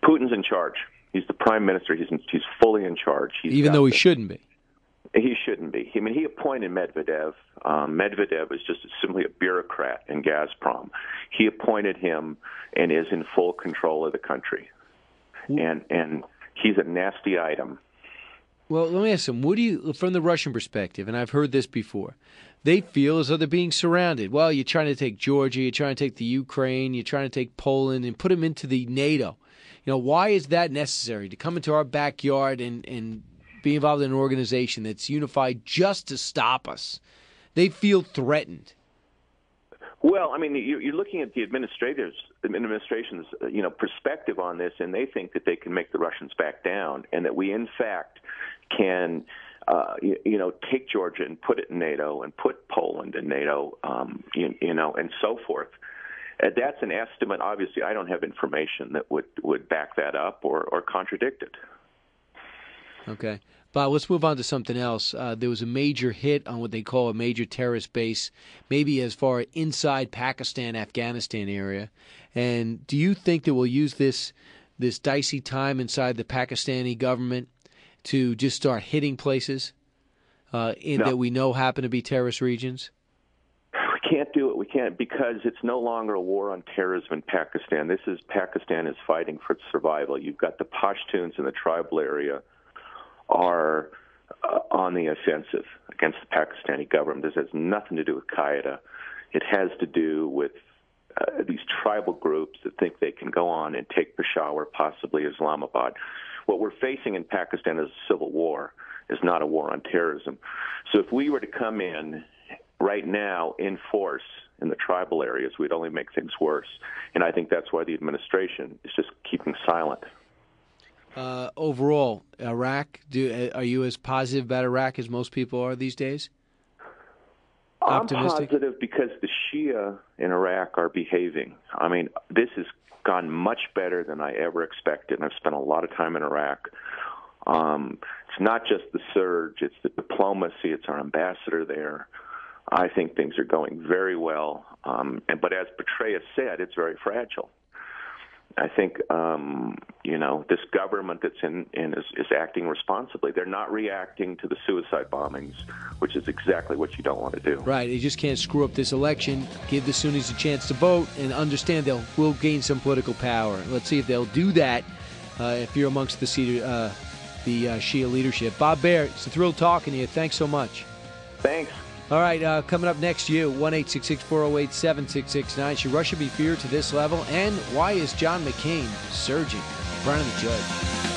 Putin's in charge. He's the prime minister. He's fully in charge. Even though he shouldn't be. He shouldn't be. I mean, he appointed Medvedev. Medvedev is just simply a bureaucrat in Gazprom. He appointed him and is in full control of the country. And he's a nasty item. Well, let me ask him, what do you, from the Russian perspective, and I've heard this before, they feel as though they're being surrounded. Well, you're trying to take Georgia, you're trying to take the Ukraine, you're trying to take Poland and put them into the NATO. You know, why is that necessary, to come into our backyard and be involved in an organization that's unified just to stop us? They feel threatened. Well, I mean, you're looking at the administration's, perspective on this, and they think that they can make the Russians back down, and that we, in fact, can, take Georgia and put it in NATO, and put Poland in NATO, and so forth. That's an estimate. Obviously, I don't have information that would back that up or contradict it. Okay. Bob, let's move on to something else. There was a major hit on what they call a major terrorist base, maybe as far inside Pakistan, Afghanistan area. And do you think that we'll use this dicey time inside the Pakistani government to just start hitting places that we know happen to be terrorist regions? We can't do it. We can't, because it's no longer a war on terrorism in Pakistan. Pakistan is fighting for its survival. You've got the Pashtuns in the tribal area are on the offensive against the Pakistani government. This has nothing to do with Qaeda. It has to do with these tribal groups that think they can go on and take Peshawar, possibly Islamabad. What we're facing in Pakistan is a civil war, is not a war on terrorism. So if we were to come in right now in force in the tribal areas, we'd only make things worse. And I think that's why the administration is just keeping silent. Overall, Iraq, are you as positive about Iraq as most people are these days? Optimistic? I'm positive because the Shia in Iraq are behaving. I mean, this has gone much better than I ever expected, and I've spent a lot of time in Iraq. It's not just the surge, it's the diplomacy, it's our ambassador there. I think things are going very well. But as Petraeus said, it's very fragile. I think, this government that's in is acting responsibly. They're not reacting to the suicide bombings, which is exactly what you don't want to do. Right. They just can't screw up this election, give the Sunnis a chance to vote, and understand we'll gain some political power. Let's see if they'll do that if you're amongst the Shia leadership. Bob Baer, it's a thrill talking to you. Thanks so much. Thanks. All right, coming up next to you, 1-866-408-7669. Should Russia be feared to this level? And why is John McCain surging in front of the judge?